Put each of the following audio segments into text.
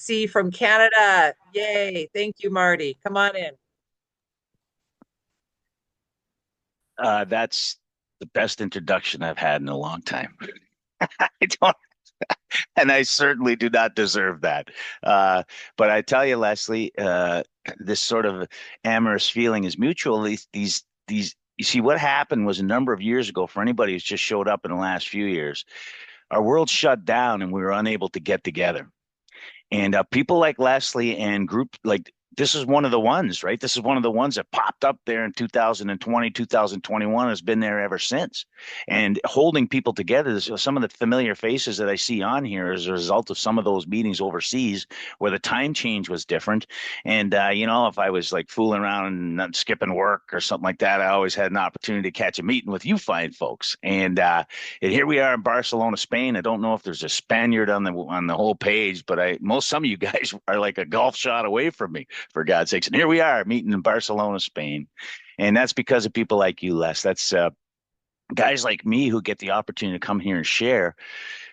C from Canada. Yay. Thank you, Marty. Come on in. That's the best introduction I've had in a long time. I don't, and I certainly do not deserve that. Uh, but I tell you, Leslie, this sort of amorous feeling is mutual. You see, what happened was a number of years ago. For anybody who's just showed up in the last few years, our world shut down and we were unable to get together. And people like Leslie and group like this is one of the ones, right? This is one of the ones that popped up there in 2020, 2021 has been there ever since. And holding people together, some of the familiar faces that I see on here as a result of some of those meetings overseas where the time change was different. And, if I was like fooling around and not skipping work or something like that, I always had an opportunity to catch a meeting with you fine folks. And here we are in Barcelona, Spain. I don't know if there's a Spaniard on the whole page, but I most some of you guys are like a golf shot away from me, for God's sakes. And here we are meeting in Barcelona, Spain, and that's because of people like you, Les. That's guys like me who get the opportunity to come here and share.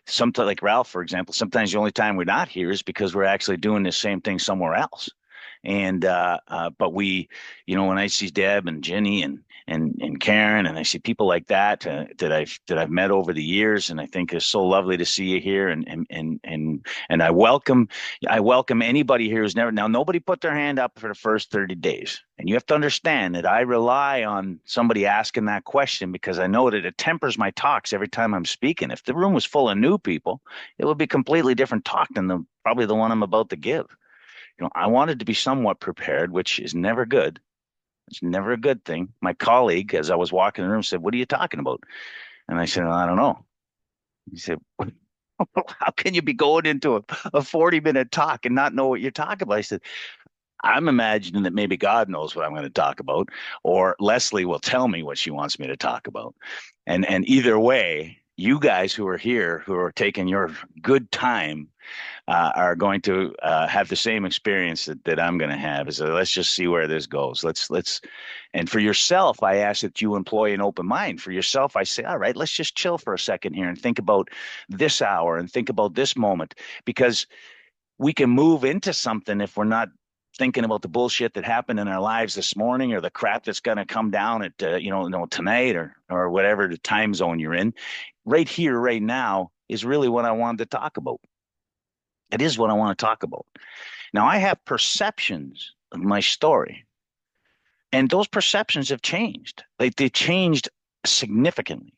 Sometimes, like Ralph, for example, sometimes the only time we're not here is because we're actually doing the same thing somewhere else. But when I see Deb and Jenny and Karen, and I see people like that that I've met over the years, and I think it's so lovely to see you here, and I welcome anybody here who's never now nobody put their hand up for the first 30 days, and you have to understand that I rely on somebody asking that question because I know that it tempers my talks every time I'm speaking. If the room was full of new people, it would be completely different talk than the probably the one I'm about to give. I wanted to be somewhat prepared, which is never good. It's never a good thing. My colleague, as I was walking the room, said, "What are you talking about?" And I said, "I don't know." He said, "How can you be going into a 40-minute talk and not know what you're talking about?" I said, "I'm imagining that maybe God knows what I'm going to talk about, or Leslie will tell me what she wants me to talk about. And either way, you guys who are here, who are taking your good time are going to have the same experience that I'm going to have. So let's just see where this goes. And for yourself, I ask that you employ an open mind. For yourself, I say, all right, let's just chill for a second here and think about this hour and think about this moment because we can move into something if we're not thinking about the bullshit that happened in our lives this morning or the crap that's going to come down at tonight or whatever the time zone you're in. Right here, right now is really what I wanted to talk about. It is what I want to talk about. Now, I have perceptions of my story, and those perceptions have changed. Like they changed significantly.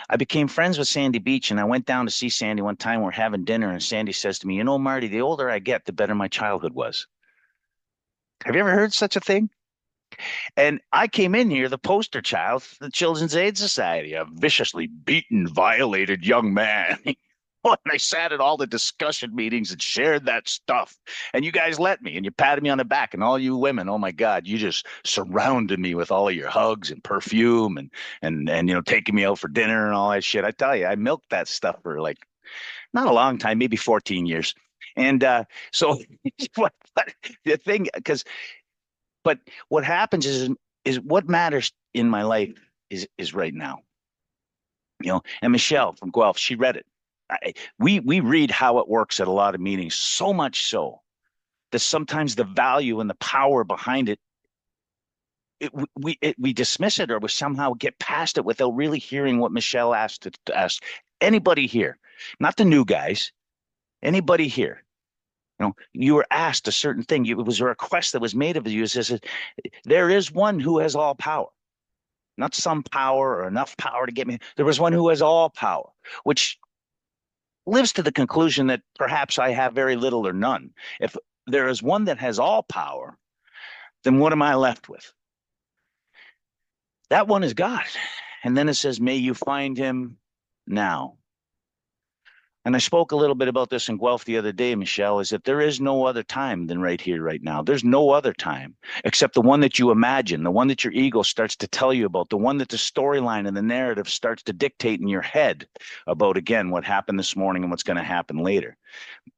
I became friends with Sandy Beach, and I went down to see Sandy one time. We're having dinner, and Sandy says to me, "You know, Marty, the older I get, the better my childhood was." Have you ever heard such a thing? And I came in here, the poster child for the Children's Aid Society, a viciously beaten, violated young man. And I sat at all the discussion meetings and shared that stuff. And you guys let me and you patted me on the back. And all you women, oh my God, you just surrounded me with all of your hugs and perfume and taking me out for dinner and all that shit. I tell you, I milked that stuff for like not a long time, maybe 14 years. And so but the thing, but what happens is what matters in my life is right now. And Michelle from Guelph, she read it. We read how it works at a lot of meetings, so much so that sometimes the value and the power behind we dismiss it or we somehow get past it without really hearing what Michelle asked to ask anybody here, not the new guys, anybody here. You were asked a certain thing. It was a request that was made of you. It says, there is one who has all power, not some power or enough power to get me. There was one who has all power, which lives to the conclusion that perhaps I have very little or none. If there is one that has all power, then what am I left with? That one is God. And then it says, may you find him now. And I spoke a little bit about this in Guelph the other day, Michelle, is that there is no other time than right here, right now. There's no other time except the one that you imagine, the one that your ego starts to tell you about, the one that the storyline and the narrative starts to dictate in your head about, again, what happened this morning and what's going to happen later.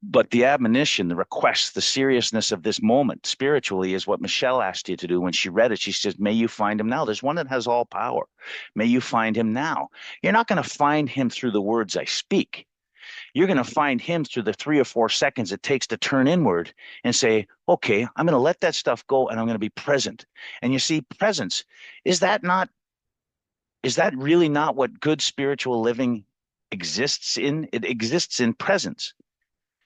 But the admonition, the request, the seriousness of this moment spiritually is what Michelle asked you to do when she read it. She says, may you find him now. There's one that has all power. May you find him now. You're not going to find him through the words I speak. you're going to find him through the 3 or 4 seconds it takes to turn inward and say, okay, I'm going to let that stuff go and I'm going to be present. And you see, presence, is that not, is that really not what good spiritual living exists in? It exists in presence,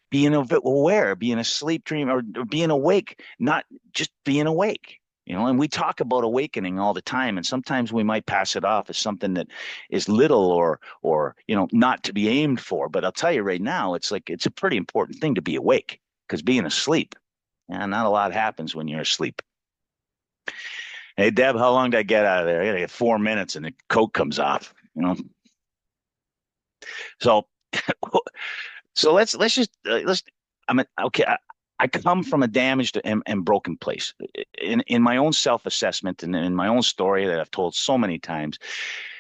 being aware, being asleep, dream, or being awake, not just being awake. And we talk about awakening all the time, and sometimes we might pass it off as something that is little or not to be aimed for. But I'll tell you right now, it's like it's a pretty important thing to be awake because being asleep, and not a lot happens when you're asleep. Hey Deb, how long did I get out of there? I gotta get 4 minutes, and the coat comes off. So So let's just let's. Okay. I come from a damaged and broken place. In my own self-assessment and in my own story that I've told so many times,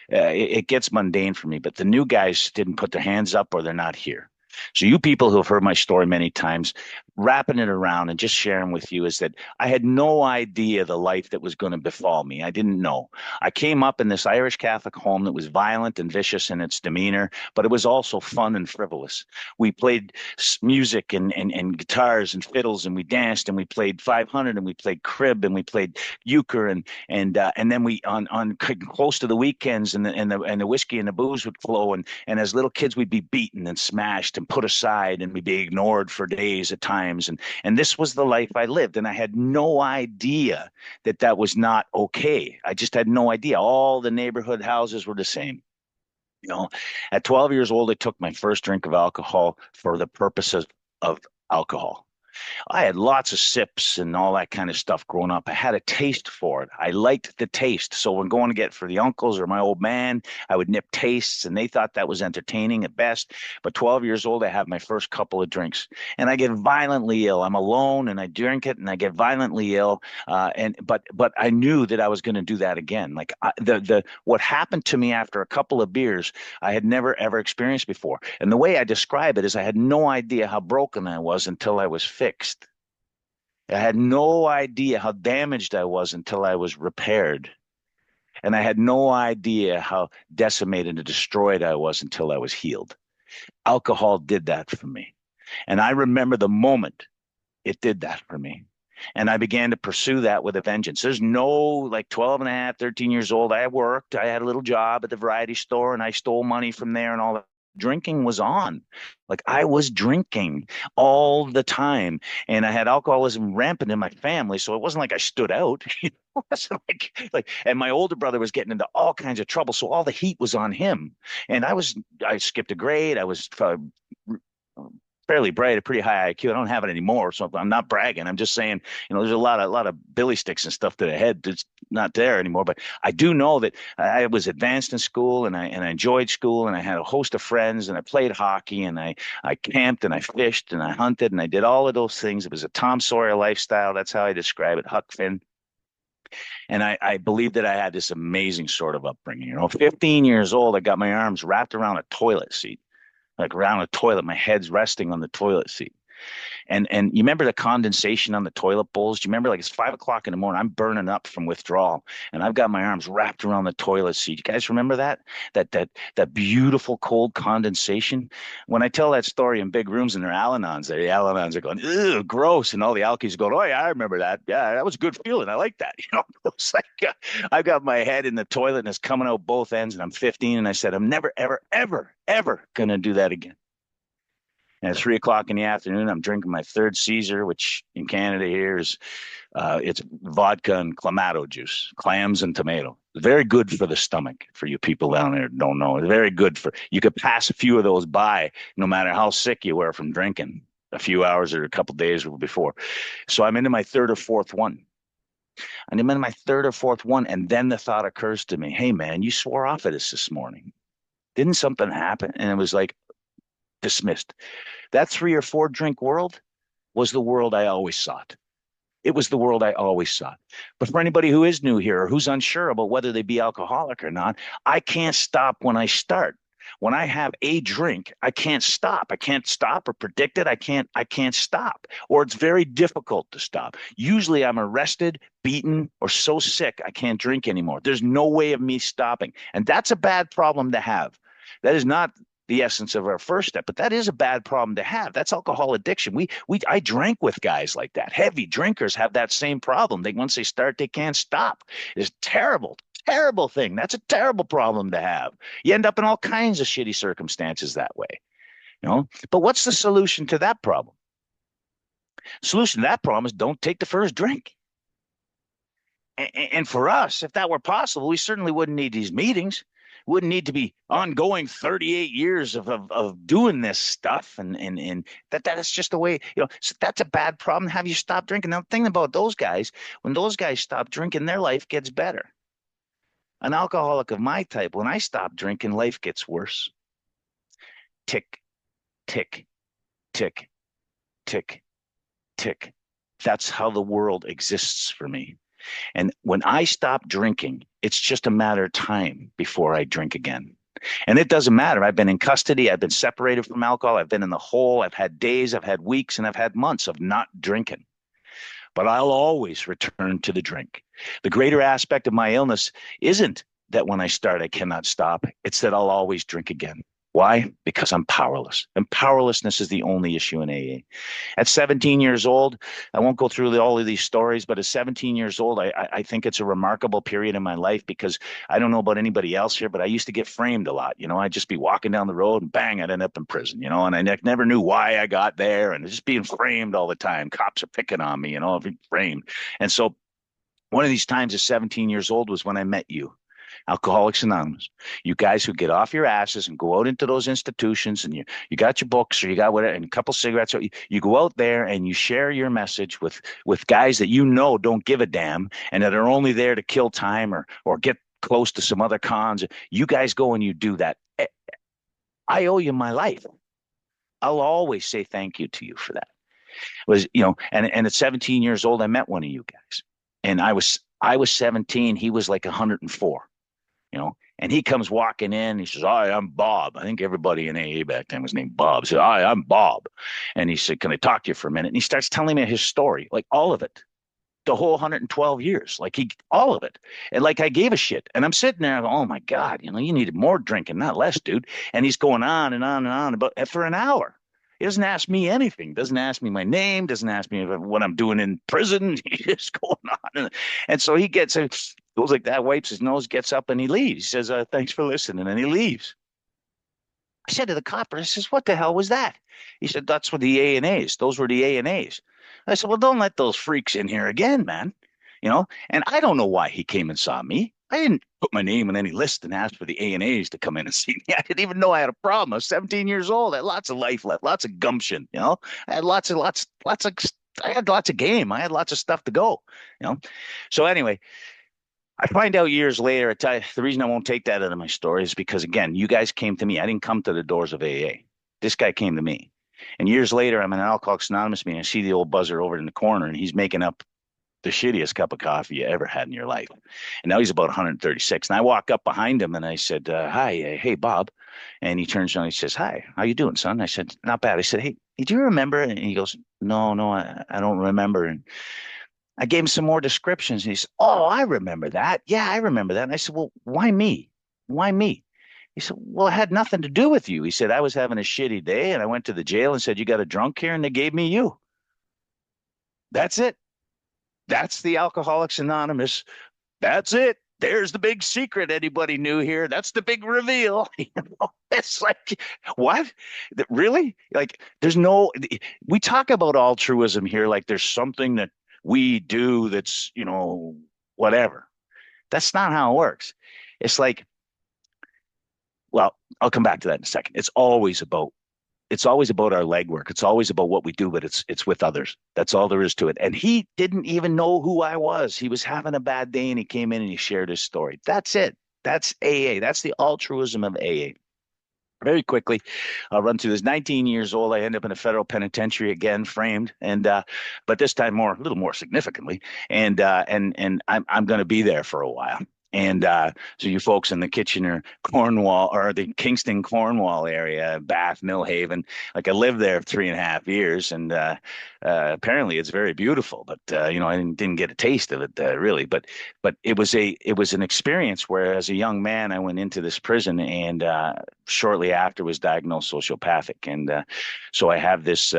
it gets mundane for me. But the new guys didn't put their hands up, or they're not here. So you people who have heard my story many times, wrapping it around and just sharing with you is that I had no idea the life that was going to befall me. I didn't know. I came up in this Irish Catholic home that was violent and vicious in its demeanor, but it was also fun and frivolous. We played music and guitars and fiddles, and we danced and we played 500 and we played crib and we played euchre and then we on close to the weekends and the whiskey and the booze would flow and as little kids we'd be beaten and smashed and put aside and we'd be ignored for days at times and this was the life I lived and I had no idea that that was not okay. I just had no idea. All the neighborhood houses were the same. You know, at 12 years old, I took my first drink of alcohol for the purposes of alcohol. I had lots of sips and all that kind of stuff growing up. I had a taste for it. I liked the taste. So when going to get for the uncles or my old man, I would nip tastes and they thought that was entertaining at best. But 12 years old, I have my first couple of drinks and I get violently ill. I'm alone and I drink it and I get violently ill. But I knew that I was going to do that again. Like the what happened to me after a couple of beers, I had never ever experienced before. And the way I describe it is I had no idea how broken I was until I was fixed. I had no idea how damaged I was until I was repaired. And I had no idea how decimated and destroyed I was until I was healed. Alcohol did that for me. And I remember the moment it did that for me. And I began to pursue that with a vengeance. There's no like 12 and a half, 13 years old. I worked. I had a little job at the variety store and I stole money from there and all that. Drinking was on. Like I was drinking all the time. And I had alcoholism rampant in my family. So it wasn't like I stood out. It wasn't and my older brother was getting into all kinds of trouble. So all the heat was on him. And I skipped a grade. I was fairly bright, a pretty high IQ. I don't have it anymore, so I'm not bragging. I'm just saying, there's a lot of billy sticks and stuff to the head that's not there anymore. But I do know that I was advanced in school, and I enjoyed school, and I had a host of friends, and I played hockey, and I camped, and I fished, and I hunted, and I did all of those things. It was a Tom Sawyer lifestyle. That's how I describe it, Huck Finn. And I believe that I had this amazing sort of upbringing. 15 years old, I got my arms wrapped around a toilet seat like around a toilet. My head's resting on the toilet seat. And you remember the condensation on the toilet bowls? Do you remember like it's 5 o'clock in the morning? I'm burning up from withdrawal, and I've got my arms wrapped around the toilet seat. You guys remember that? That beautiful cold condensation. When I tell that story in big rooms and they're Al-Anons, the Al-Anons are going, "Ew, gross," and all the alkies are going, "Oh yeah, I remember that. Yeah, that was a good feeling. I like that." It's like I've got my head in the toilet and it's coming out both ends, and I'm 15, and I said, "I'm never, ever, ever, ever gonna do that again." And at 3 o'clock in the afternoon, I'm drinking my third Caesar, which in Canada here is it's vodka and clamato juice, clams and tomato. Very good for the stomach for you people down there who don't know. It's very good for you could pass a few of those by no matter how sick you were from drinking a few hours or a couple of days before. So I'm into my third or fourth one. And I'm in my third or fourth one, and then the thought occurs to me, "Hey man, you swore off of this morning. Didn't something happen?" And it was like dismissed. That 3 or 4 drink world was the world I always sought. It was the world I always sought. But for anybody who is new here or who's unsure about whether they be alcoholic or not, I can't stop when I start. When I have a drink, I can't stop. I can't stop or predict it. I can't stop. Or it's very difficult to stop. Usually I'm arrested, beaten, or so sick I can't drink anymore. There's no way of me stopping. And that's a bad problem to have. That is not the essence of our first step, but that is a bad problem to have. That's alcohol addiction. I drank with guys like that. Heavy drinkers have that same problem. Once they start, they can't stop. It's terrible, terrible thing. That's a terrible problem to have. You end up in all kinds of shitty circumstances that way, you know. But what's the solution to that problem? Solution to that problem is don't take the first drink. And for us, if that were possible, we certainly wouldn't need these meetings. Wouldn't need to be ongoing 38 years of doing this stuff. And that's just the way, so that's a bad problem. Have you stop drinking? Now, the thing about those guys, when those guys stop drinking, their life gets better. An alcoholic of my type, when I stop drinking, life gets worse. Tick, tick, tick, tick, tick. That's how the world exists for me. And when I stop drinking, it's just a matter of time before I drink again. And it doesn't matter. I've been in custody. I've been separated from alcohol. I've been in the hole. I've had days, I've had weeks, and I've had months of not drinking. But I'll always return to the drink. The greater aspect of my illness isn't that when I start, I cannot stop. It's that I'll always drink again. Why? Because I'm powerless. And powerlessness is the only issue in AA. At 17 years old, I won't go through all of these stories, but at 17 years old, I think it's a remarkable period in my life because I don't know about anybody else here, but I used to get framed a lot. I'd just be walking down the road and bang, I'd end up in prison, and I never knew why I got there and just being framed all the time. Cops are picking on me, being framed. And so one of these times at 17 years old was when I met you. Alcoholics Anonymous. You guys who get off your asses and go out into those institutions and you got your books or you got whatever and a couple cigarettes. So you go out there and you share your message with guys that don't give a damn and that are only there to kill time or get close to some other cons. You guys go and you do that. I owe you my life. I'll always say thank you to you for that. And at 17 years old, I met one of you guys. And I was 17, he was like 104. And he comes walking in. He says, "Hi, I'm Bob." I think everybody in AA back then was named Bob. He said, "Hi, I'm Bob." And he said, "Can I talk to you for a minute?" And he starts telling me his story, like all of it, the whole 112 years, all of it. And like I gave a shit. And I'm sitting there, I go, "Oh my God, you needed more drinking, not less, dude." And he's going on and on and on about for an hour. He doesn't ask me anything, doesn't ask me my name, doesn't ask me what I'm doing in prison. He's just going on. And so he goes like that, wipes his nose, gets up, and he leaves. He says, "Thanks for listening," and he leaves. I said to the copper, I says, "What the hell was that?" He said, "That's what the A&As. Those were the A&As. I said, "Well, don't let those freaks in here again, man." And I don't know why he came and saw me. I didn't put my name on any list and ask for the A&As to come in and see me. I didn't even know I had a problem. I was 17 years old. I had lots of life left, lots of gumption. I had I had lots of game. I had lots of stuff to go. So anyway, I find out years later. I tell you, the reason I won't take that out of my story is because, again, you guys came to me. I didn't come to the doors of AA. This guy came to me. And years later, I'm in an Alcoholics Anonymous meeting. I see the old buzzer over in the corner, and he's making up the shittiest cup of coffee you ever had in your life. And now he's about 136. And I walk up behind him and I said, "Hi, hey, Bob." And he turns around and he says, "Hi, how you doing, son?" I said, "Not bad." I said, "Hey, do you remember?" And he goes, "No, I don't remember." And I gave him some more descriptions. And he said, "Oh, I remember that. Yeah, I remember that." And I said, "Well, why me? Why me?" He said, "Well, it had nothing to do with you." He said, "I was having a shitty day and I went to the jail and said, 'You got a drunk here?' And they gave me you." That's it. That's the Alcoholics Anonymous. That's it. There's the big secret anybody knew here. That's the big reveal. It's like, what? Really? Like, we talk about altruism here like there's something that we do that's, whatever. That's not how it works. It's like, well, I'll come back to that in a second. It's always about our legwork. It's always about what we do, but it's with others. That's all there is to it. And he didn't even know who I was. He was having a bad day and he came in and he shared his story. That's it. That's AA. That's the altruism of AA. Very quickly, I'll run through this. 19 years old, I end up in a federal penitentiary again, framed, and but this time a little more significantly, and I'm going to be there for a while. And so you folks in the Kitchener, Cornwall, or the Kingston, Cornwall area, Bath, Millhaven, like I lived there 3.5 years, and apparently it's very beautiful. But I didn't get a taste of it really. But it was an experience where, as a young man, I went into this prison, and shortly after was diagnosed sociopathic, and so I have this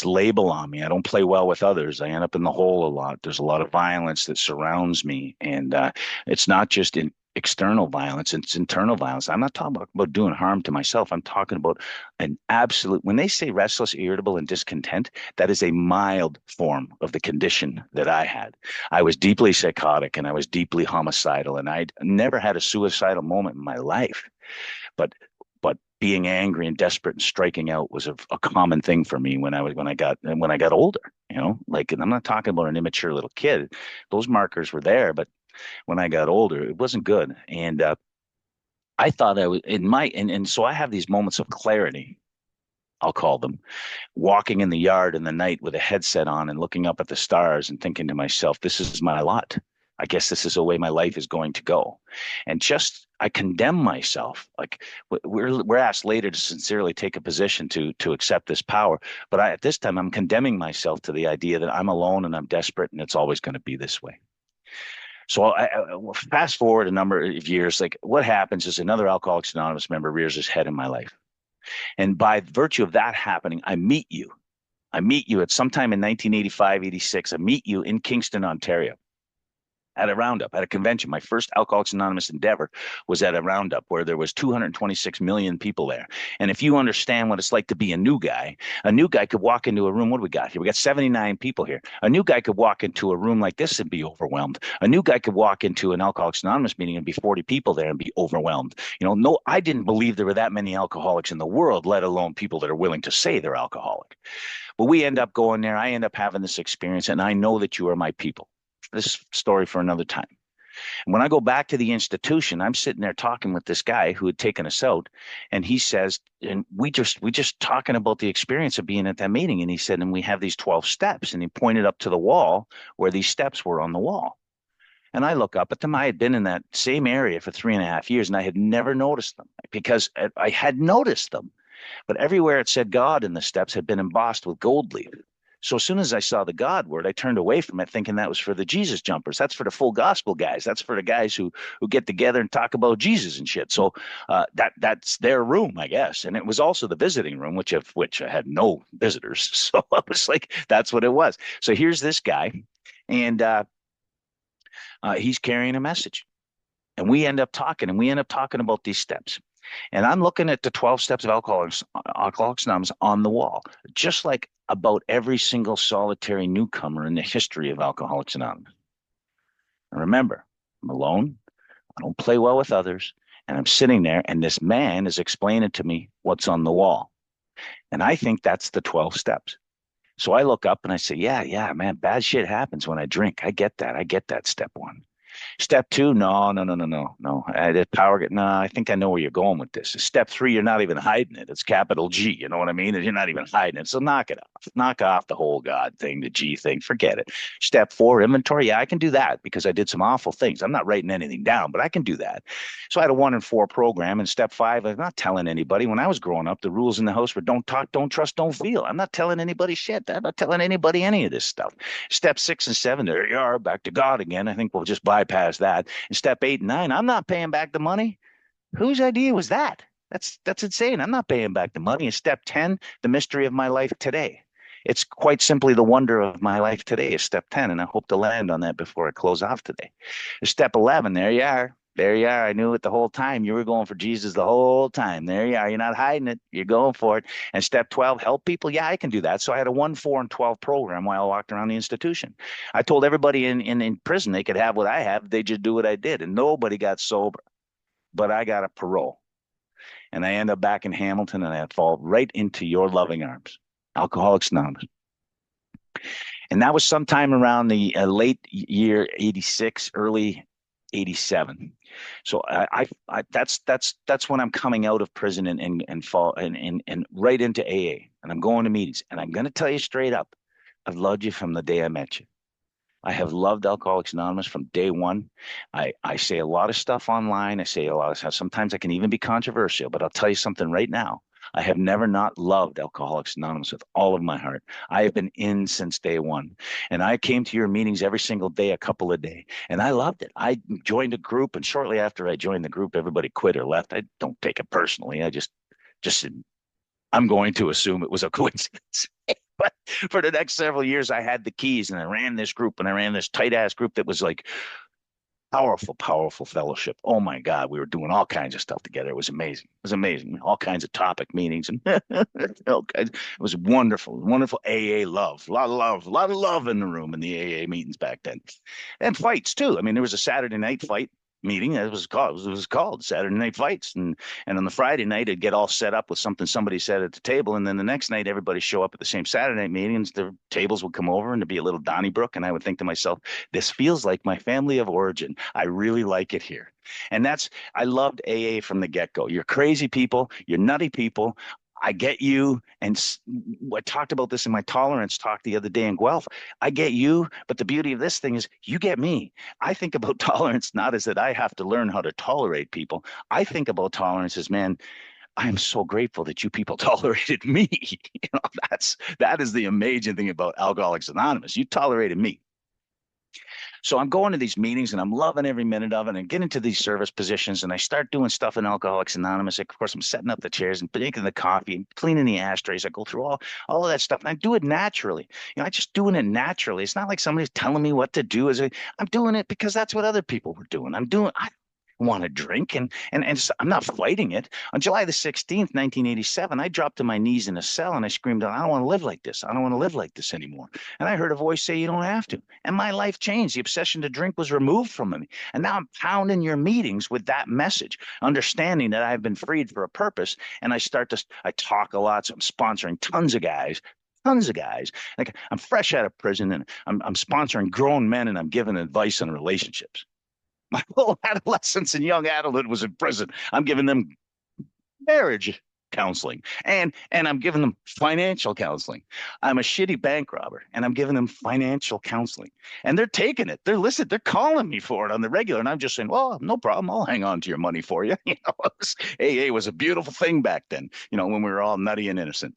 label on me. I don't play well with others. I end up in the hole a lot. There's a lot of violence that surrounds me, and it's not just in external violence; it's internal violence. I'm not talking about doing harm to myself. I'm talking about an absolute. When they say restless, irritable, and discontent, that is a mild form of the condition that I had. I was deeply psychotic, and I was deeply homicidal, and I'd never had a suicidal moment in my life. But but being angry and desperate and striking out was a common thing for me when I got older. Like, and I'm not talking about an immature little kid. Those markers were there, but when I got older, it wasn't good. And I thought I was in my and so I have these moments of clarity. I'll call them, walking in the yard in the night with a headset on and looking up at the stars and thinking to myself, this is my lot. I guess this is the way my life is going to go. And just I condemn myself. Like, we're asked later to sincerely take a position to accept this power, but at this time I'm condemning myself to the idea that I'm alone and I'm desperate and it's always going to be this way. So fast forward a number of years, like what happens is another Alcoholics Anonymous member rears his head in my life. And by virtue of that happening, I meet you. I meet you at sometime in 1985, 86. I meet you in Kingston, Ontario at a roundup, at a convention. My first Alcoholics Anonymous endeavor was at a roundup where there was 226 million people there. And if you understand what it's like to be a new guy could walk into a room. What do we got here? We got 79 people here. A new guy could walk into a room like this and be overwhelmed. A new guy could walk into an Alcoholics Anonymous meeting and be 40 people there and be overwhelmed. No, I didn't believe there were that many alcoholics in the world, let alone people that are willing to say they're alcoholic. But we end up going there. I end up having this experience, and I know that you are my people. This story for another time. And when I go back to the institution, I'm sitting there talking with this guy who had taken us out, and he says, and we just talking about the experience of being at that meeting, and he said, and we have these 12 steps, and he pointed up to the wall where these steps were on the wall. And I look up at them. I had been in that same area for 3.5 years, and I had never noticed them because I had noticed them, but everywhere it said God in the steps had been embossed with gold leaf. So as soon as I saw the God word, I turned away from it, thinking that was for the Jesus jumpers. That's for the full gospel guys. That's for the guys who get together and talk about Jesus and shit. So that's their room, I guess. And it was also the visiting room, which I had no visitors. So I was like, that's what it was. So here's this guy, and he's carrying a message, and we end up talking, about these steps. And I'm looking at the 12 steps of Alcoholics Anonymous on the wall, just like about every single solitary newcomer in the history of Alcoholics Anonymous. And remember, I'm alone. I don't play well with others. And I'm sitting there, and this man is explaining to me what's on the wall. And I think that's the 12 steps. So I look up and I say, yeah, man, bad shit happens when I drink. I get that. I get that, step one. Step two, no, no, no, no, no, no. The power, no, I think I know where you're going with this. Step three, you're not even hiding it. It's capital G. You know what I mean? You're not even hiding it. So knock it off. Knock off the whole God thing, the G thing. Forget it. Step four, inventory. Yeah, I can do that because I did some awful things. I'm not writing anything down, but I can do that. So I had a 1 in 4 program. And step five, I'm not telling anybody. When I was growing up, the rules in the house were don't talk, don't trust, don't feel. I'm not telling anybody shit. I'm not telling anybody any of this stuff. Step 6 and 7, there you are, back to God again. I think we'll just bypass that. And step 8 and 9, I'm not paying back the money. Whose idea was that? That's insane. I'm not paying back the money. And step 10, the mystery of my life today. It's quite simply the wonder of my life today is step 10. And I hope to land on that before I close off today. Step 11, there you are. There you are. I knew it the whole time. You were going for Jesus the whole time. There you are. You're not hiding it. You're going for it. And step 12, help people. Yeah, I can do that. So I had a 1, 4, and 12 program while I walked around the institution. I told everybody in prison they could have what I have. They just do what I did. And nobody got sober. But I got a parole. And I end up back in Hamilton, and I fall right into your loving arms. Alcoholics Anonymous. And that was sometime around the late year 86, early 87. So that's when I'm coming out of prison and fall and right into AA, and I'm going to meetings, and I'm going to tell you straight up, I've loved you from the day I met you. I have loved Alcoholics Anonymous from day one. I say a lot of stuff online. I say a lot of stuff. Sometimes I can even be controversial, but I'll tell you something right now. I have never not loved Alcoholics Anonymous with all of my heart. I have been in since day one. And I came to your meetings every single day, a couple a day, and I loved it. I joined a group, and shortly after I joined the group, everybody quit or left. I don't take it personally. Just I'm going to assume it was a coincidence. But for the next several years, I had the keys and I ran this group and I ran this tight ass group that was like powerful, powerful fellowship. Oh my God, we were doing all kinds of stuff together. It was amazing. It was amazing. All kinds of topic meetings and all kinds. It was wonderful, wonderful AA love. A lot of love, a lot of love in the room in the AA meetings back then. And fights too. I mean, there was a Saturday night fight meeting. It was called Saturday Night Fights. And on the Friday night, it'd get all set up with something somebody said at the table. And then the next night, everybody show up at the same Saturday night meetings. The tables would come over and there'd be a little Donnybrook. And I would think to myself, this feels like my family of origin. I really like it here. And I loved AA from the get go. You're crazy people, you're nutty people. I get you. And I talked about this in my tolerance talk the other day in Guelph. I get you. But the beauty of this thing is you get me. I think about tolerance not as that I have to learn how to tolerate people. I think about tolerance as, man, I am so grateful that you people tolerated me. That is the amazing thing about Alcoholics Anonymous. You tolerated me. So I'm going to these meetings and I'm loving every minute of it and get into these service positions and I start doing stuff in Alcoholics Anonymous. Of course, I'm setting up the chairs and making the coffee and cleaning the ashtrays. I go through all of that stuff and I do it naturally. I just doing it naturally. It's not like somebody's telling me what to do. I'm doing it because that's what other people were doing. I want to drink and I'm not fighting it. On July the 16th, 1987, I dropped to my knees in a cell and I screamed, I don't want to live like this. I don't want to live like this anymore. And I heard a voice say, you don't have to. And my life changed. The obsession to drink was removed from me. And now I'm pounding your meetings with that message, understanding that I've been freed for a purpose. And I talk a lot. So I'm sponsoring tons of guys. Tons of guys. Like I'm fresh out of prison and I'm sponsoring grown men and I'm giving advice on relationships. My whole adolescence and young adulthood was in prison. I'm giving them marriage counseling and I'm giving them financial counseling. I'm a shitty bank robber and I'm giving them financial counseling. And they're taking it. They're listening. They're calling me for it on the regular. And I'm just saying, well, no problem. I'll hang on to your money for you. AA was a beautiful thing back then, when we were all nutty and innocent.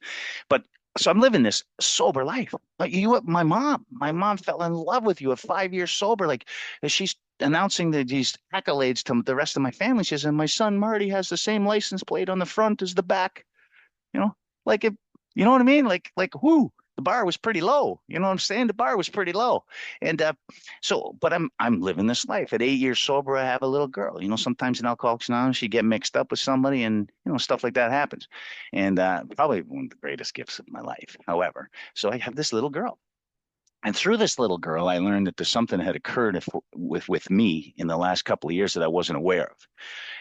But so I'm living this sober life. Like my mom fell in love with you at 5 years sober. Like she's announcing these accolades to the rest of my family. She says, and my son Marty has the same license plate on the front as the back. You know, like it, you know what I mean? Like whoo, the bar was pretty low. You know what I'm saying? The bar was pretty low. And but I'm living this life. At 8 years sober, I have a little girl. Sometimes in Alcoholics Anonymous, you get mixed up with somebody, and stuff like that happens. And probably one of the greatest gifts of my life. However, so I have this little girl. And through this little girl, I learned that there's something that had occurred with me in the last couple of years that I wasn't aware of.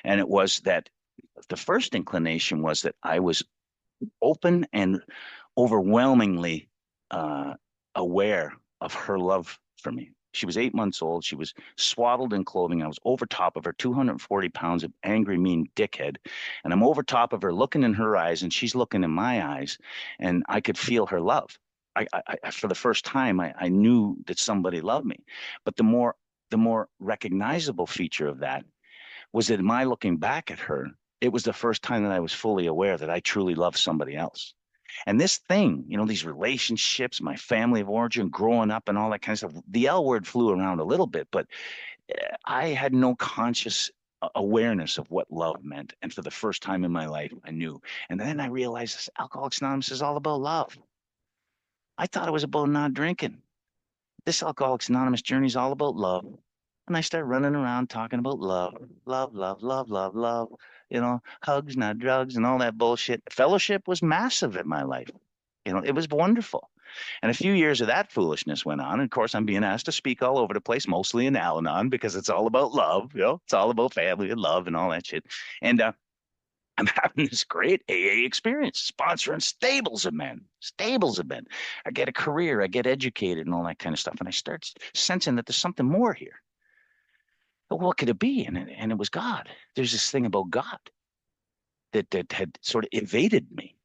And it was that the first inclination was that I was open and overwhelmingly aware of her love for me. She was 8 months old. She was swaddled in clothing. I was over top of her, 240 pounds of angry, mean dickhead. And I'm over top of her, looking in her eyes, and she's looking in my eyes, and I could feel her love. For the first time, I knew that somebody loved me. But the more recognizable feature of that was that my looking back at her, it was the first time that I was fully aware that I truly loved somebody else. And this thing, these relationships, my family of origin, growing up and all that kind of stuff, the L word flew around a little bit, but I had no conscious awareness of what love meant. And for the first time in my life, I knew. And then I realized this Alcoholics Anonymous is all about love. I thought it was about not drinking. This Alcoholics Anonymous journey is all about love. And I start running around talking about love, love, love, love, love, love, hugs, not drugs, and all that bullshit. Fellowship was massive in my life. It was wonderful. And a few years of that foolishness went on. And of course, I'm being asked to speak all over the place, mostly in Al Anon, because it's all about love. It's all about family and love and all that shit. And I'm having this great AA experience, sponsoring stables of men. I get a career, I get educated and all that kind of stuff. And I start sensing that there's something more here. But what could it be? And it was God. There's this thing about God that had sort of evaded me,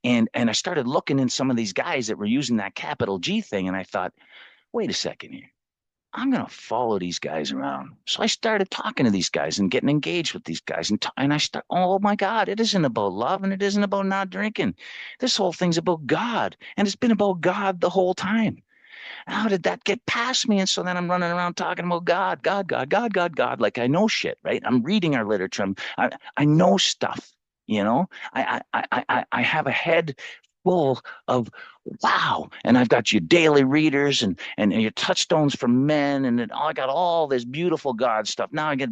And I started looking in some of these guys that were using that capital G thing. And I thought, wait a second here. I'm going to follow these guys around. So I started talking to these guys and getting engaged with these guys. And I start, oh my God, it isn't about love and it isn't about not drinking. This whole thing's about God. And it's been about God the whole time. How did that get past me? And so then I'm running around talking about God, God, God, God, God, God, like I know shit, right? I'm reading our literature. I know stuff, you know? I have a head full of wow. And I've got your daily readers and your touchstones for men. And I got all this beautiful God stuff. Now I get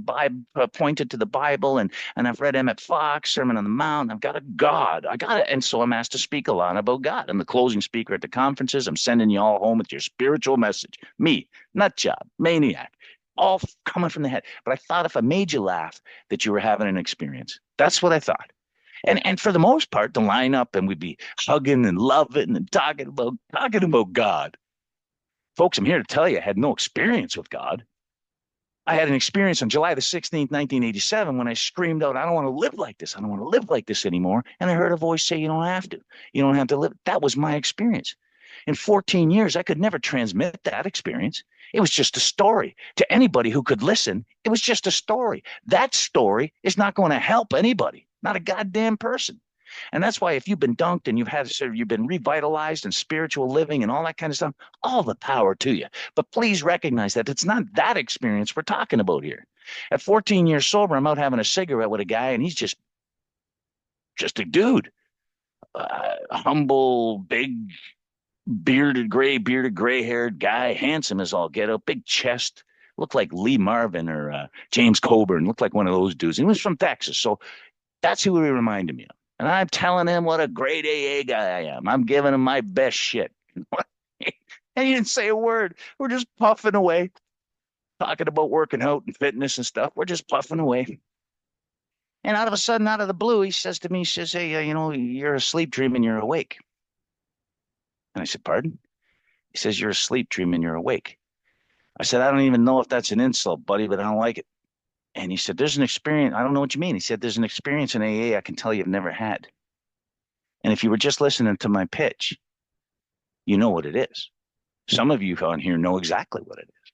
pointed to the Bible and I've read Emmett Fox, Sermon on the Mount. I've got a God. I got it. And so I'm asked to speak a lot about God. I'm the closing speaker at the conferences. I'm sending you all home with your spiritual message. Me, nut job, maniac, all coming from the head. But I thought if I made you laugh, that you were having an experience. That's what I thought. And for the most part, to line up and we'd be hugging and loving and talking about God. Folks, I'm here to tell you, I had no experience with God. I had an experience on July the 16th, 1987, when I screamed out, I don't want to live like this. I don't want to live like this anymore. And I heard a voice say, you don't have to. You don't have to live. That was my experience. In 14 years, I could never transmit that experience. It was just a story. To anybody who could listen, it was just a story. That story is not going to help anybody, not a goddamn person. And that's why if you've been dunked and you've been revitalized and spiritual living and all that kind of stuff, all the power to you. But please recognize that it's not that experience we're talking about here. At 14 years sober, I'm out having a cigarette with a guy, and he's just a dude, humble, big, bearded, gray-haired guy, handsome as all get out, big chest. Looked like Lee Marvin or James Coburn. Looked like one of those dudes. He was from Texas, so that's who he reminded me of. And I'm telling him what a great AA guy I am. I'm giving him my best shit. And he didn't say a word. We're just puffing away, talking about working out and fitness and stuff. We're just puffing away. And out of a sudden, out of the blue, he says to me, he says, hey, you're asleep dreaming, you're awake. And I said, pardon? He says, you're asleep dreaming, you're awake. I said, I don't even know if that's an insult, buddy, but I don't like it. And he said, there's an experience. I don't know what you mean. He said, there's an experience in AA I can tell you've never had. And if you were just listening to my pitch, you know what it is. Some of you on here know exactly what it is.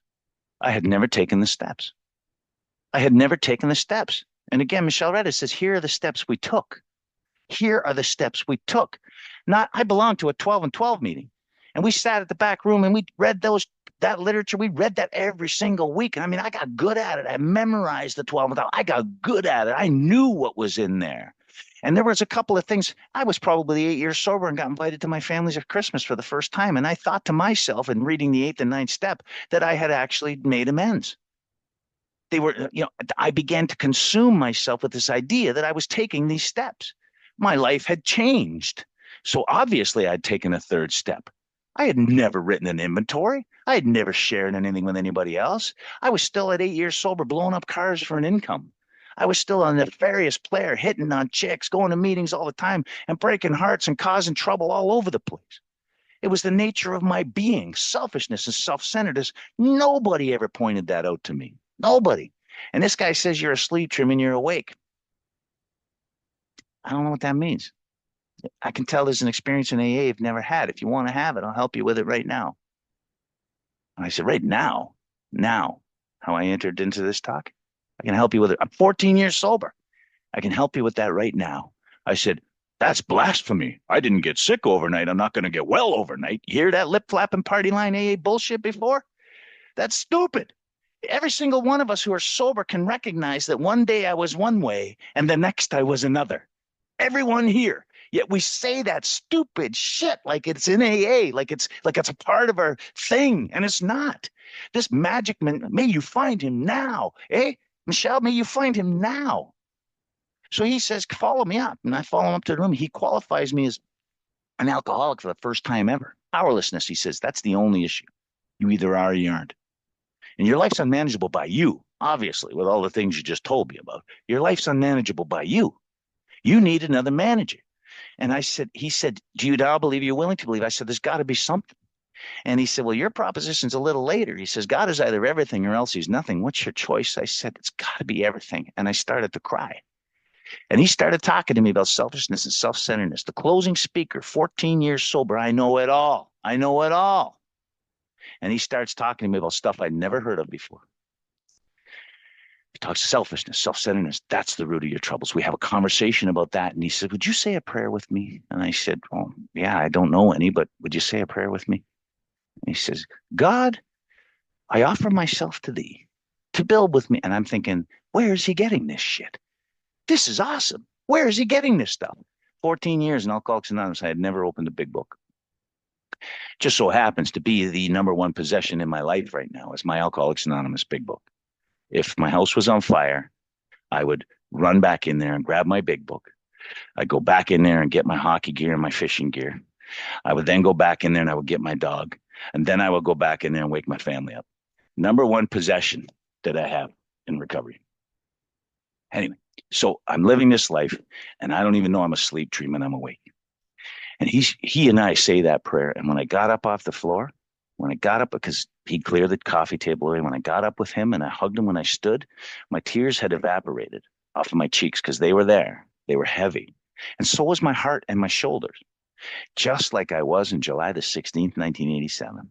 I had never taken the steps. I had never taken the steps. And again, Michelle Redda says, here are the steps we took. Here are the steps we took. Not, I belonged to a 12 and 12 meeting. And we sat at the back room and we read that literature. We read that every single week. And I mean, I got good at it. I memorized the 12 and 12. I got good at it. I knew what was in there. And there was a couple of things. I was probably 8 years sober and got invited to my family's at Christmas for the first time. And I thought to myself in reading the eighth and ninth step that I had actually made amends. I began to consume myself with this idea that I was taking these steps. My life had changed. So obviously I'd taken a third step. I had never written an inventory. I had never shared anything with anybody else. I was still at 8 years sober, blowing up cars for an income. I was still a nefarious player, hitting on chicks, going to meetings all the time, and breaking hearts and causing trouble all over the place. It was the nature of my being, selfishness and self-centeredness. Nobody ever pointed that out to me. Nobody. And this guy says you're asleep, Trim, and you're awake. I don't know what that means. I can tell there's an experience in AA you've never had. If you want to have it, I'll help you with it right now. And I said, right now, how I entered into this talk, I can help you with it. I'm 14 years sober. I can help you with that right now. I said, that's blasphemy. I didn't get sick overnight. I'm not going to get well overnight. You hear that lip flapping party line AA bullshit before? That's stupid. Every single one of us who are sober can recognize that one day I was one way and the next I was another. Everyone here. Yet we say that stupid shit like it's in AA, like it's a part of our thing, and it's not. This magic man, may you find him now, eh? Michelle, may you find him now. So he says, follow me up. And I follow him up to the room. He qualifies me as an alcoholic for the first time ever. Powerlessness, he says, that's the only issue. You either are or you aren't. And your life's unmanageable by you, obviously, with all the things you just told me about. Your life's unmanageable by you. You need another manager. And he said, do you now believe you're willing to believe? I said, there's got to be something. And he said, well, your proposition's a little later. He says, God is either everything or else he's nothing. What's your choice? I said, it's got to be everything. And I started to cry. And he started talking to me about selfishness and self-centeredness. The closing speaker, 14 years sober. I know it all. I know it all. And he starts talking to me about stuff I'd never heard of before. He talks selfishness, self-centeredness. That's the root of your troubles. We have a conversation about that. And he said, would you say a prayer with me? And I said, well, yeah, I don't know any, but would you say a prayer with me? And he says, God, I offer myself to thee to build with me. And I'm thinking, where is he getting this shit? This is awesome. Where is he getting this stuff? 14 years in Alcoholics Anonymous, I had never opened a big book. Just so happens to be the number one possession in my life right now is my Alcoholics Anonymous big book. If my house was on fire, I would run back in there and grab my big book. I'd go back in there and get my hockey gear and my fishing gear. I would then go back in there and I would get my dog. And then I would go back in there and wake my family up. Number one possession that I have in recovery. Anyway, so I'm living this life and I don't even know I'm asleep, dreaming I'm awake. And he and I say that prayer. And when I got up off the floor, when I got up, because he cleared the coffee table away, when I got up with him and I hugged him when I stood, my tears had evaporated off of my cheeks because they were there. They were heavy. And so was my heart and my shoulders, just like I was in July the 16th, 1987.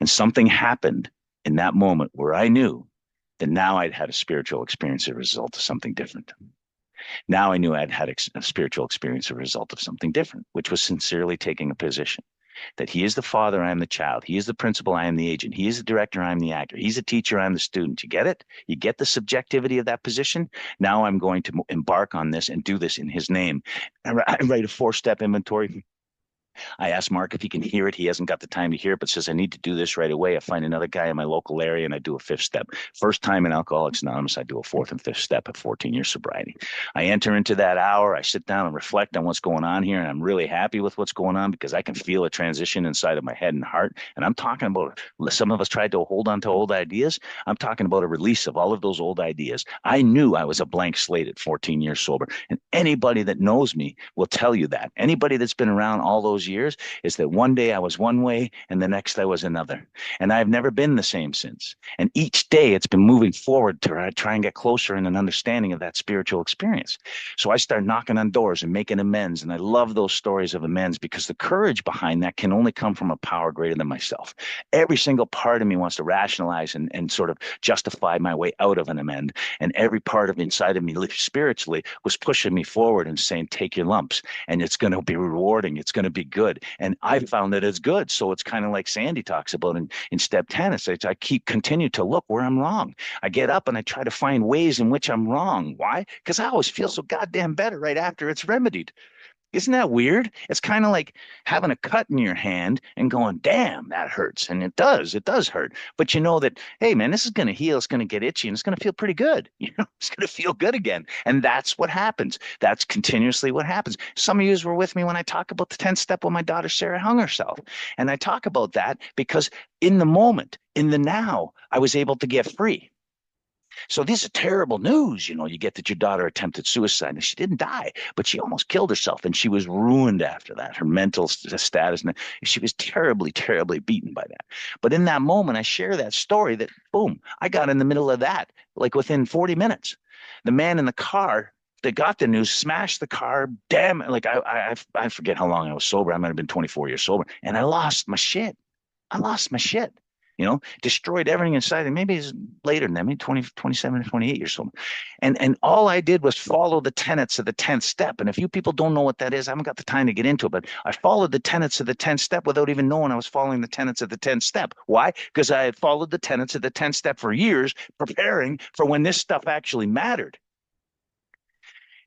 And something happened in that moment where I knew that now I'd had a spiritual experience as a result of something different. Now I knew I'd had a spiritual experience as a result of something different, which was sincerely taking a position that he is the father, I am the child. He is the principal, I am the agent. He is the director, I'm the actor. He's a teacher, I'm the student. You get it? You get the subjectivity of that position? Now I'm going to embark on this and do this in his name. I write a 4-step inventory. I asked Mark if he can hear it. He hasn't got the time to hear it, but says, I need to do this right away. I find another guy in my local area and I do a 5th step. First time in Alcoholics Anonymous, I do a 4th and 5th step at 14 years sobriety. I enter into that hour. I sit down and reflect on what's going on here. And I'm really happy with what's going on because I can feel a transition inside of my head and heart. And I'm talking about, some of us tried to hold on to old ideas. I'm talking about a release of all of those old ideas. I knew I was a blank slate at 14 years sober. And anybody that knows me will tell you that. Anybody that's been around all those years is that one day I was one way and the next I was another. And I've never been the same since. And each day it's been moving forward to try and get closer in an understanding of that spiritual experience. So I start knocking on doors and making amends. And I love those stories of amends because the courage behind that can only come from a power greater than myself. Every single part of me wants to rationalize and sort of justify my way out of an amend. And every part of inside of me spiritually was pushing me forward and saying, take your lumps and it's going to be rewarding. It's going to be good. And I found that it's good. So it's kind of like Sandy talks about in step 10. It's I continue to look where I'm wrong. I get up and I try to find ways in which I'm wrong. Why? Because I always feel so goddamn better right after it's remedied. Isn't that weird? It's kind of like having a cut in your hand and going, damn, that hurts. And it does hurt. But you know that, hey, man, this is going to heal. It's going to get itchy and it's going to feel pretty good. It's going to feel good again. And that's what happens. That's continuously what happens. Some of you were with me when I talk about the 10th step when my daughter Sarah hung herself. And I talk about that because in the moment, in the now, I was able to get free. So this is terrible news. You get that your daughter attempted suicide and she didn't die, but she almost killed herself and she was ruined after that. Her mental status, and she was terribly, terribly beaten by that. But in that moment, I share that story that boom, I got in the middle of that, like within 40 minutes. The man in the car that got the news smashed the car. Damn, like I forget how long I was sober. I might have been 24 years sober, and I lost my shit. I lost my shit. Destroyed everything inside. And maybe it's later than that, maybe 20, 27 or 28 years old. And all I did was follow the tenets of the 10th step. And if you people don't know what that is, I haven't got the time to get into it, but I followed the tenets of the 10th step without even knowing I was following the tenets of the 10th step. Why? Because I had followed the tenets of the 10th step for years, preparing for when this stuff actually mattered.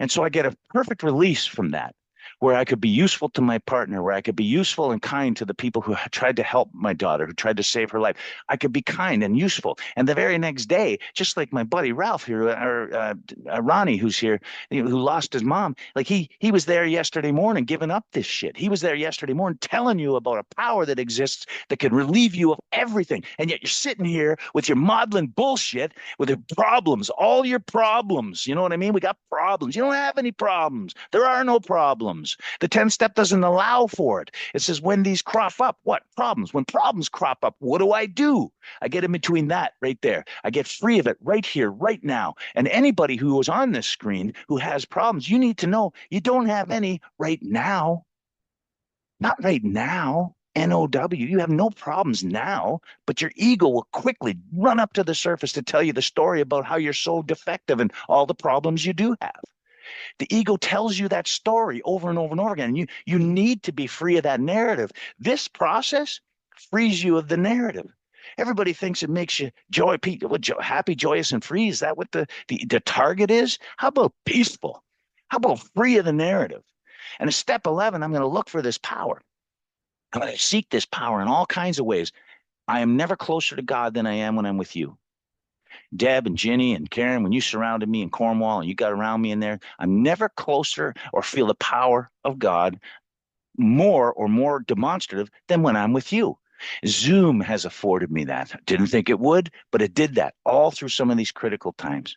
And so I get a perfect release from that, where I could be useful to my partner, where I could be useful and kind to the people who tried to help my daughter, who tried to save her life. I could be kind and useful. And the very next day, just like my buddy Ralph here, or Ronnie, who's here, who lost his mom, like he was there yesterday morning giving up this shit. He was there yesterday morning telling you about a power that exists that can relieve you of everything. And yet you're sitting here with your maudlin bullshit, with your problems, all your problems. You know what I mean? We got problems. You don't have any problems. There are no problems. The 10th step doesn't allow for it. It says when these crop up, what? Problems. When problems crop up, what do? I get in between that right there. I get free of it right here, right now. And anybody who is on this screen who has problems, you need to know you don't have any right now. Not right now. NOW. You have no problems now, but your ego will quickly run up to the surface to tell you the story about how you're so defective and all the problems you do have. The ego tells you that story over and over and over again. And you need to be free of that narrative. This process frees you of the narrative. Everybody thinks it makes you happy, joyous, and free. Is that what the target is? How about peaceful? How about free of the narrative? And in step 11, I'm going to look for this power. I'm going to seek this power in all kinds of ways. I am never closer to God than I am when I'm with you. Deb and Ginny and Karen, when you surrounded me in Cornwall and you got around me in there, I'm never closer or feel the power of God more demonstrative than when I'm with you. Zoom has afforded me that. Didn't think it would, but it did that all through some of these critical times.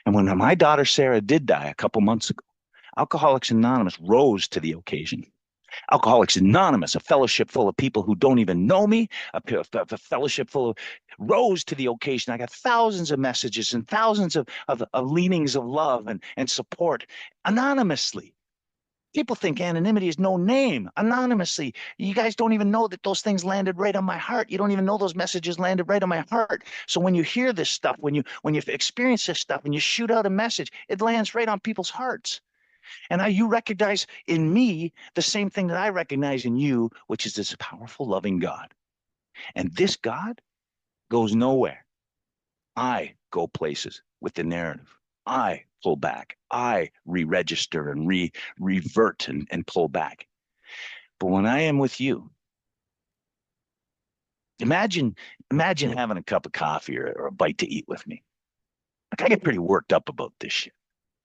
And when my daughter Sarah did die a couple months ago, Alcoholics Anonymous rose to the occasion. Alcoholics Anonymous, a fellowship full of people who don't even know me, a fellowship full of rose to the occasion. I got thousands of messages and thousands of leanings of love and support anonymously. People think anonymity is no name. Anonymously, you guys don't even know that those things landed right on my heart. You don't even know those messages landed right on my heart. So when you hear this stuff, when you experience this stuff, and you shoot out a message, it lands right on people's hearts. And now you recognize in me the same thing that I recognize in you, which is this powerful, loving God. And this God goes nowhere. I go places with the narrative. I pull back. I re-register and revert and pull back. But when I am with you, imagine having a cup of coffee or a bite to eat with me. Like I get pretty worked up about this shit.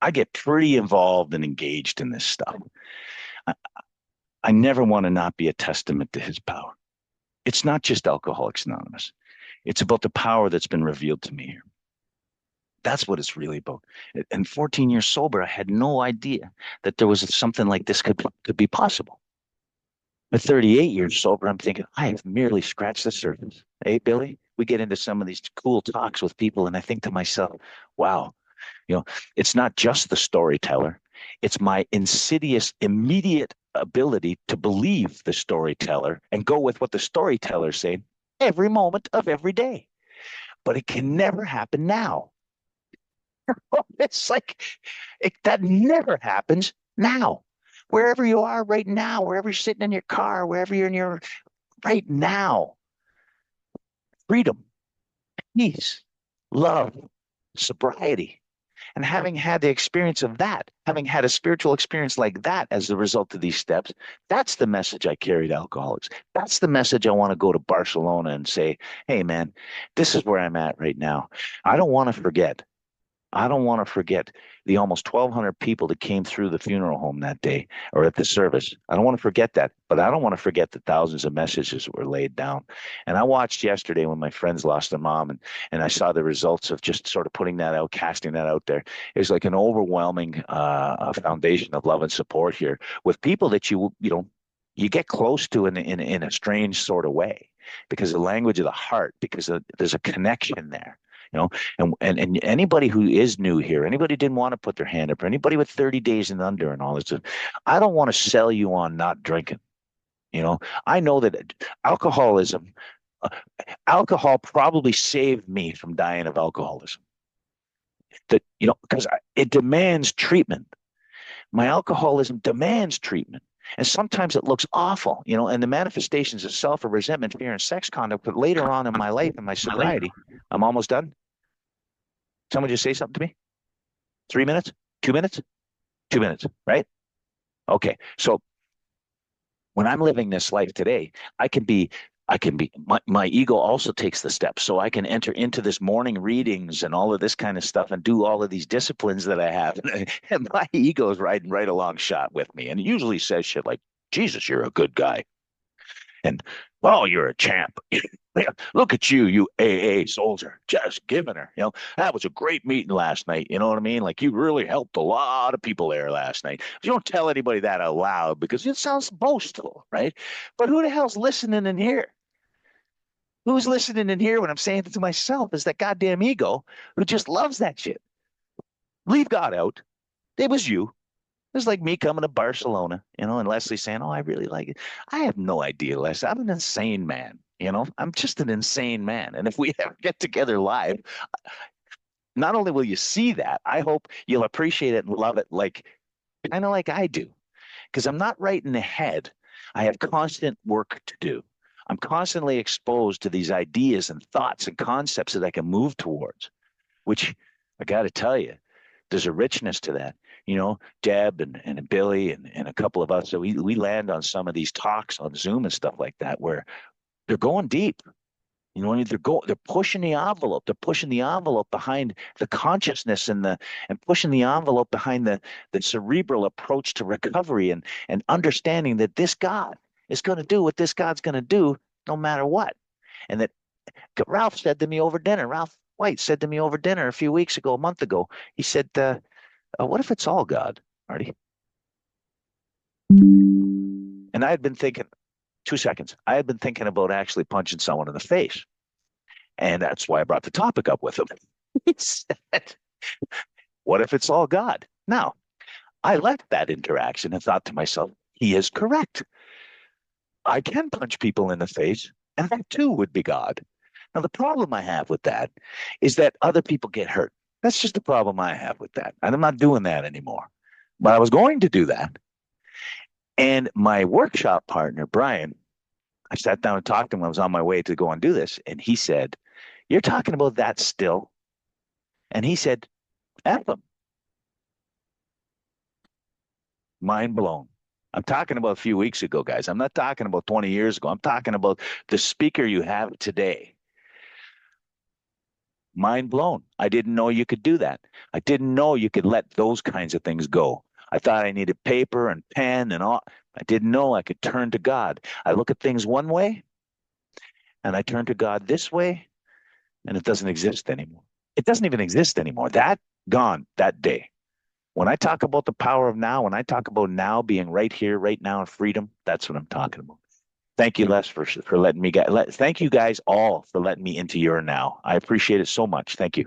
I get pretty involved and engaged in this stuff. I, I never want to not be a testament to his power. It's not just Alcoholics Anonymous. It's about the power that's been revealed to me here. That's what it's really about. And 14 years sober, I had no idea that there was something like this could be possible. At 38 years sober, I'm thinking, I have merely scratched the surface. Hey, Billy, we get into some of these cool talks with people, and I think to myself, wow, it's not just the storyteller. It's my insidious, immediate ability to believe the storyteller and go with what the storyteller's saying every moment of every day. But it can never happen now. It's like that never happens now. Wherever you are right now, wherever you're sitting in your car, wherever you're in your right now, freedom, peace, love, sobriety. And having had the experience of that, having had a spiritual experience like that as a result of these steps, that's the message I carry to alcoholics. That's the message I want to go to Barcelona and say, hey, man, this is where I'm at right now. I don't want to forget. I don't want to forget the almost 1,200 people that came through the funeral home that day or at the service. I don't want to forget that, but I don't want to forget the thousands of messages that were laid down. And I watched yesterday when my friends lost their mom, and I saw the results of just sort of putting that out, casting that out there. It was like an overwhelming foundation of love and support here with people that you get close to in a strange sort of way because the language of the heart, because there's a connection there. And anybody who is new here, anybody who didn't want to put their hand up, or anybody with 30 days and under and all this, I don't want to sell you on not drinking. I know that alcoholism, uh, alcohol probably saved me from dying of alcoholism. That, because it demands treatment. My alcoholism demands treatment. And sometimes it looks awful, and the manifestations of self or resentment, fear, and sex conduct. But later on in my life, in my sobriety, I'm almost done. Someone just say something to me? 3 minutes? 2 minutes? 2 minutes, right? Okay. So when I'm living this life today, my ego also takes the steps. So I can enter into this morning readings and all of this kind of stuff and do all of these disciplines that I have. And my ego is riding right along shot with me. And it usually says shit like, Jesus, you're a good guy. And, oh, you're a champ. Look at you, you AA soldier, just giving her. That was a great meeting last night. You know what I mean? Like you really helped a lot of people there last night. You don't tell anybody that out loud because it sounds boastful, right? But who the hell's listening in here? Who's listening in here when I'm saying it to myself is that goddamn ego who just loves that shit. Leave God out. It was you. It's like me coming to Barcelona, and Leslie saying, "Oh, I really like it." I have no idea, Leslie. I'm an insane man. I'm just an insane man. And if we ever get together live, not only will you see that, I hope you'll appreciate it and love it like kind of like I do. Because I'm not right in the head. I have constant work to do. I'm constantly exposed to these ideas and thoughts and concepts that I can move towards, which I got to tell you, there's a richness to that. Deb and Billy and a couple of us, so we land on some of these talks on Zoom and stuff like that where they're going deep. They're pushing the envelope. They're pushing the envelope behind the consciousness and pushing the envelope behind the cerebral approach to recovery and understanding that this God is going to do what this God's going to do no matter what. And that Ralph said to me over dinner, Ralph White said to me over dinner a few weeks ago, a month ago, he said, what if it's all God, Marty? And I had been thinking, 2 seconds, I had been thinking about actually punching someone in the face. And that's why I brought the topic up with him. He said, what if it's all God? Now, I left that interaction and thought to myself, he is correct. I can punch people in the face, and that too would be God. Now, the problem I have with that is that other people get hurt. That's just the problem I have with that. And I'm not doing that anymore. But I was going to do that. And my workshop partner, Brian, I sat down and talked to him. I was on my way to go and do this. And he said, you're talking about that still? And he said, F them. Mind blown. I'm talking about a few weeks ago, guys. I'm not talking about 20 years ago. I'm talking about the speaker you have today. Mind blown. I didn't know you could do that. I didn't know you could let those kinds of things go. I thought I needed paper and pen and all. I didn't know I could turn to God. I look at things one way and I turn to God this way, and it doesn't exist anymore. It doesn't even exist anymore. That gone that day. When I talk about the power of now, when I talk about now being right here, right now in freedom, that's what I'm talking about. Thank you, Les, for letting me get. Thank you guys all for letting me into your now. I appreciate it so much. Thank you.